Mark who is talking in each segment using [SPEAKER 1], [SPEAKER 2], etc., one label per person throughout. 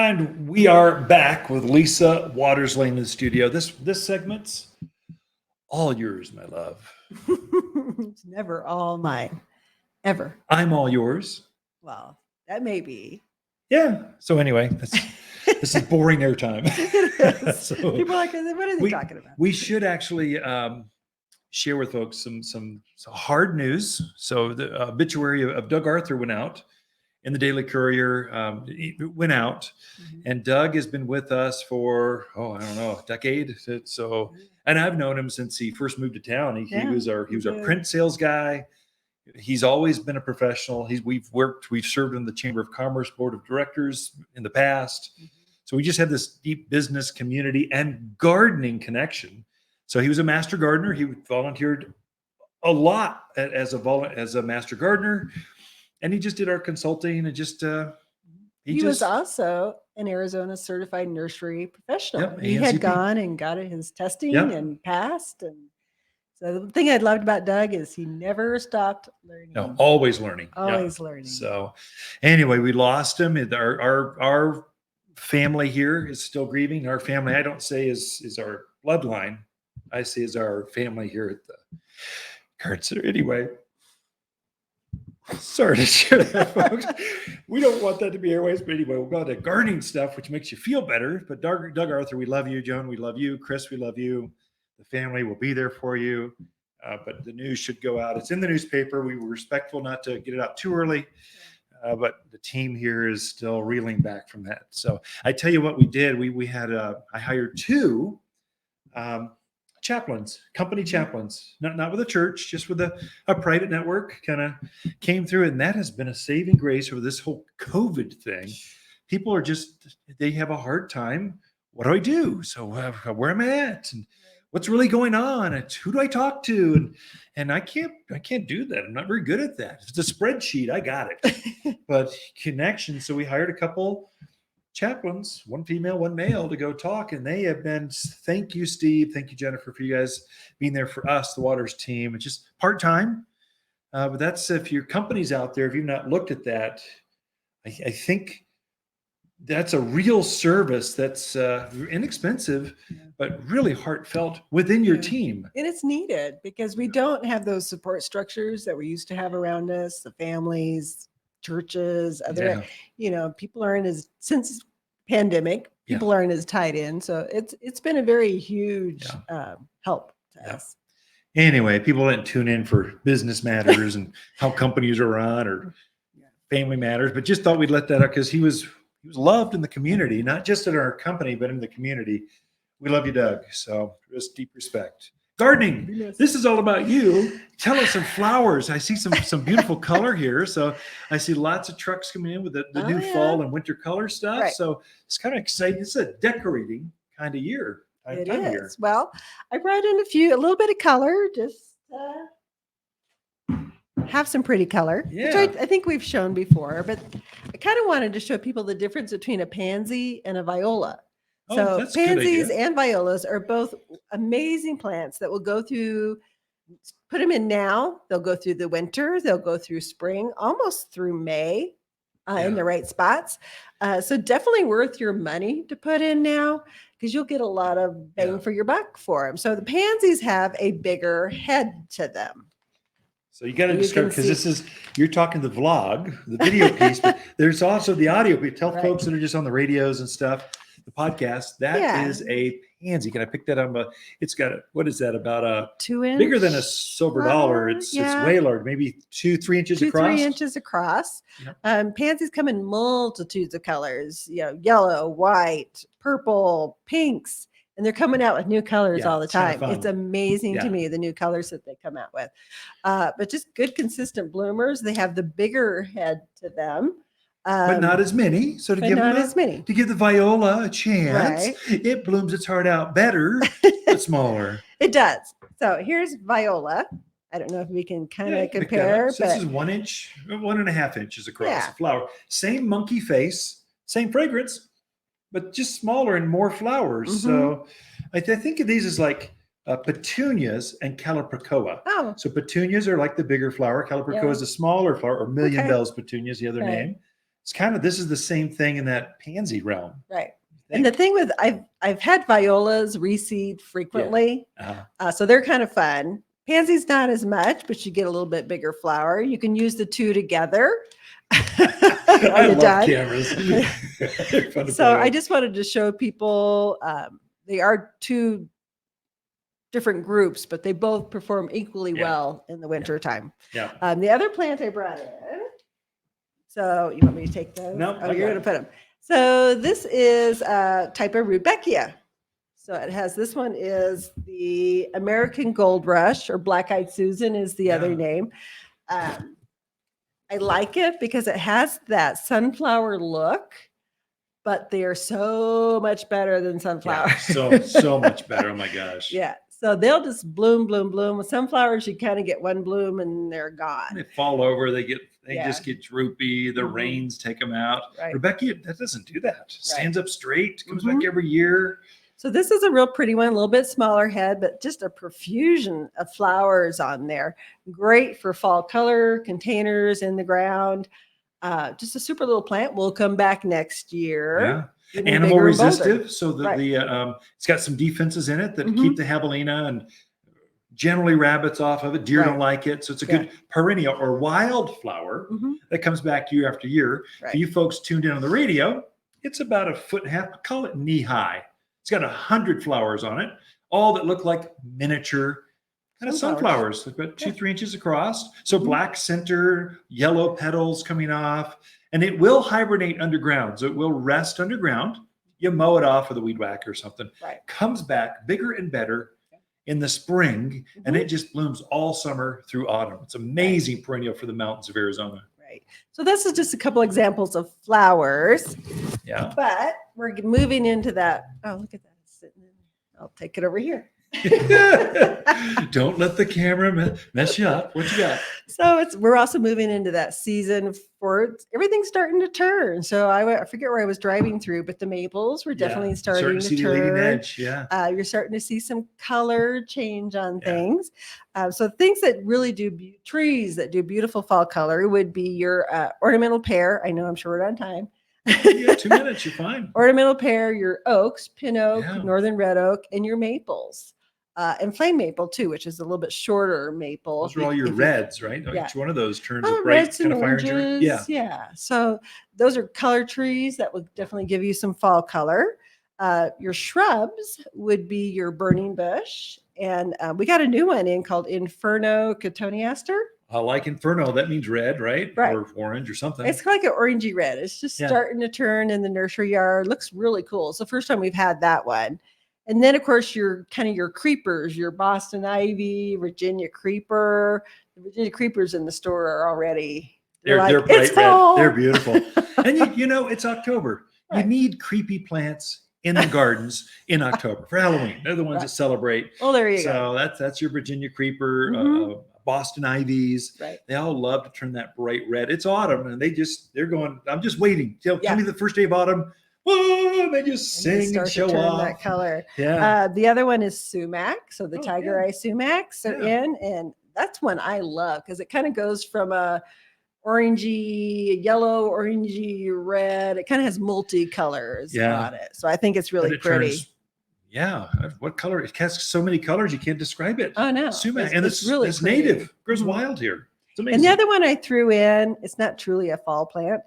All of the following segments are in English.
[SPEAKER 1] And we are back with Lisa Watersley in the studio. This segment's all yours, my love.
[SPEAKER 2] It's never all mine, ever.
[SPEAKER 1] I'm all yours.
[SPEAKER 2] Well, that may be.
[SPEAKER 1] Yeah. So anyway, this is boring airtime.
[SPEAKER 2] So, people are like, what are they talking about?
[SPEAKER 1] We should actually share with folks some hard news. So the obituary of Doug Arthur went out in the Daily Courier. It went out, and Doug has been with us for I don't know, a decade. So, and I've known him since he first moved to town. He was our print sales guy. He's always been a professional. We've served in the Chamber of Commerce Board of Directors in the past. So we just had this deep business, community, and gardening connection. So he was a master gardener. He volunteered a lot as a master gardener, and he just did our consulting and just
[SPEAKER 2] he was also an Arizona certified nursery professional.
[SPEAKER 1] Yep,
[SPEAKER 2] he had gone and got his testing and passed. And so the thing I loved about Doug is he never stopped learning.
[SPEAKER 1] No, always learning.
[SPEAKER 2] Always learning.
[SPEAKER 1] So anyway, we lost him. Our family here is still grieving. Our family, I don't say is our bloodline. I say is our family here at the Card Center. Anyway, sorry to share that, folks. We don't want that to be airways, but anyway, we'll go to gardening stuff, which makes you feel better. But Doug Arthur, we love you. Joan, we love you. Chris, we love you. The family will be there for you. But the news should go out. It's in the newspaper. We were respectful not to get it out too early. But the team here is still reeling back from that. So I tell you what we did. We had I hired two chaplains, company chaplains, not with a church, just with a private network, kind of came through. And that has been a saving grace over this whole COVID thing. People are they have a hard time. What do I do? So where am I at? And what's really going on? And who do I talk to? And I can't do that. I'm not very good at that. If it's a spreadsheet, I got it. But connection. So we hired a couple chaplains, one female, one male, to go talk. And they have been, thank you, Steve. Thank you, Jennifer, for you guys being there for us, the Waters team. It's just part-time. But that's, if your company's out there, if you've not looked at that, I think that's a real service that's inexpensive, but really heartfelt within your team.
[SPEAKER 2] And it's needed because we don't have those support structures that we used to have around us, the families, churches, other, people aren't since pandemic, people aren't as tied in. So it's been a very huge help to us.
[SPEAKER 1] Anyway, people didn't tune in for business matters and how companies are run or family matters, but just thought we'd let that out because he was loved in the community, not just at our company, but in the community. We love you, Doug. So just deep respect. Gardening. This is all about you. Tell us some flowers. I see some beautiful color here. So I see lots of trucks coming in with the new fall and winter color stuff. Right. So it's kind of exciting. It's a decorating kind of year.
[SPEAKER 2] It is. Year. Well, I brought in a little bit of color, just have some pretty color, which I think we've shown before, but I kind of wanted to show people the difference between a pansy and a viola. So pansies and violas are both amazing plants that will go through, put them in now, they'll go through the winter, they'll go through spring, almost through May in the right spots. So definitely worth your money to put in now because you'll get a lot of bang for your buck for them. So the pansies have a bigger head to them.
[SPEAKER 1] So you got to describe, because you're talking the vlog, the video piece, but there's also the audio. We tell folks that are just on the radios and stuff, the podcast, that is a pansy. Can I pick that up? It's got what is that, about a
[SPEAKER 2] 2 inch,
[SPEAKER 1] bigger than a silver dollar. It's way large, maybe 2-3 inches across.
[SPEAKER 2] 3 inches across. Yep. Pansies come in multitudes of colors, yellow, white, purple, pinks. And they're coming out with new colors all the time. It's amazing to me, the new colors that they come out with. But just good, consistent bloomers. They have the bigger head to them.
[SPEAKER 1] But not as many. So to give the viola a chance, it blooms its heart out better, but smaller.
[SPEAKER 2] It does. So here's viola. I don't know if we can kind of compare.
[SPEAKER 1] So this is 1 inch, 1.5 inches across a flower. Same monkey face, same fragrance, but just smaller and more flowers. So I think of these as like petunias and calibrachoa.
[SPEAKER 2] Oh.
[SPEAKER 1] So petunias are like the bigger flower. Calibrachoa is a smaller flower, or million bells petunia is the other name. this is the same thing in that pansy realm.
[SPEAKER 2] Right. And the thing with, I've had violas reseed frequently.
[SPEAKER 1] Yeah.
[SPEAKER 2] So they're kind of fun. Pansy's not as much, but you get a little bit bigger flower. You can use the two together.
[SPEAKER 1] I love cameras.
[SPEAKER 2] So I just wanted to show people, they are two different groups, but they both perform equally well in the winter time.
[SPEAKER 1] Yeah.
[SPEAKER 2] The other plant I brought in. So you want me to take those?
[SPEAKER 1] No.
[SPEAKER 2] Oh, you're going to put them. So this is a type of Rudbeckia. So it has, this one is the American Gold Rush, or Black-Eyed Susan is the other name. I like it because it has that sunflower look, but they are so much better than sunflower.
[SPEAKER 1] Yeah, so much better. Oh my gosh.
[SPEAKER 2] Yeah. So they'll just bloom, bloom, bloom. With sunflowers, you kind of get one bloom and they're gone.
[SPEAKER 1] They fall over. They just get droopy. The rains take them out.
[SPEAKER 2] Right.
[SPEAKER 1] Rudbeckia, that doesn't do that. Stands up straight. Comes back every year.
[SPEAKER 2] So this is a real pretty one, a little bit smaller head, but just a profusion of flowers on there. Great for fall color containers in the ground. Just a super little plant. We'll come back next year.
[SPEAKER 1] Yeah. Animal resistive, so it's got some defenses in it that keep the javelina and generally rabbits off of it. Deer don't like it, so it's a good perennial or wildflower that comes back year after year. For you folks tuned in on the radio, it's about 1.5 foot, call it knee high. It's got 100 flowers on it, all that look like miniature kind of sunflowers, about 2-3 inches across. So black center, yellow petals coming off. And it will hibernate underground. So it will rest underground. You mow it off with a weed whacker or something. Comes back bigger and better in the spring. And it just blooms all summer through autumn. It's amazing perennial for the mountains of Arizona.
[SPEAKER 2] Right. So this is just a couple examples of flowers.
[SPEAKER 1] Yeah.
[SPEAKER 2] But we're moving into that. Oh, look at that. It's sitting in. I'll take it over here.
[SPEAKER 1] Don't let the camera mess you up. What you got?
[SPEAKER 2] So we're also moving into that season for everything's starting to turn. So I forget where I was driving through, but the maples were definitely starting to turn.
[SPEAKER 1] Leading edge. Yeah.
[SPEAKER 2] You're starting to see some color change on things. So things that really do trees that do beautiful fall color would be your ornamental pear. I know I'm short on time.
[SPEAKER 1] Yeah, 2 minutes, you're fine.
[SPEAKER 2] Ornamental pear, your oaks, pin oak, northern red oak, and your maples. And flame maple too, which is a little bit shorter maple.
[SPEAKER 1] Those are all your reds, right?
[SPEAKER 2] Yeah.
[SPEAKER 1] Each one of those turns a bright kind of fire engine.
[SPEAKER 2] Yeah. So those are color trees that would definitely give you some fall color. Your shrubs would be your burning bush. And we got a new one in called Inferno Cotoneaster.
[SPEAKER 1] I like Inferno. That means red, right? Or orange or something.
[SPEAKER 2] It's like an orangey red. It's just starting to turn in the nursery yard. Looks really cool. It's the first time we've had that one. And then, of course, your creepers, your Boston ivy, Virginia creeper. The Virginia creepers in the store are already
[SPEAKER 1] they're bright red. They're beautiful. And you know, it's October. You need creepy plants in the gardens in October for Halloween. They're the ones that celebrate.
[SPEAKER 2] Well, there you go.
[SPEAKER 1] So that's your Virginia creeper, Boston ivies. They all love to turn that bright red. It's autumn, and they're going. I'm just waiting. Tell me the first day of autumn. Whoa, they just sing and show off
[SPEAKER 2] that color.
[SPEAKER 1] Yeah.
[SPEAKER 2] The other one is sumac. So the tiger eye sumacs are in, and that's one I love because it kind of goes from a orangey yellow, orangey red. It kind of has multi-colors on it. So I think it's really pretty.
[SPEAKER 1] What color? It has so many colors you can't describe it.
[SPEAKER 2] Oh no.
[SPEAKER 1] Sumac. And it's really native. It grows wild here. It's amazing.
[SPEAKER 2] And the other one I threw in, it's not truly a fall plant,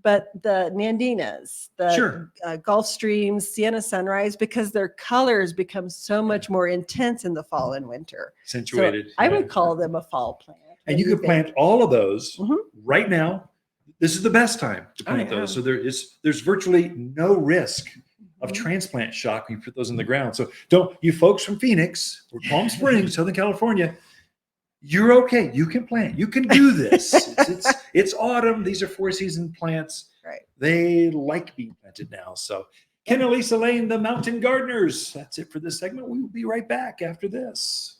[SPEAKER 2] but the Nandinas, the Gulf Streams, Sienna Sunrise, because their colors become so much more intense in the fall and winter.
[SPEAKER 1] Accentuated.
[SPEAKER 2] So I would call them a fall plant.
[SPEAKER 1] And you can plant all of those right now. This is the best time to plant those. So there's virtually no risk of transplant shock when you put those in the ground. So you folks from Phoenix or Palm Springs, Southern California, you're okay. You can plant. You can do this. It's autumn. These are 4-season plants.
[SPEAKER 2] Right.
[SPEAKER 1] They like being planted now. So Ken and Lisa Lane, the Mountain Gardeners. That's it for this segment. We will be right back after this.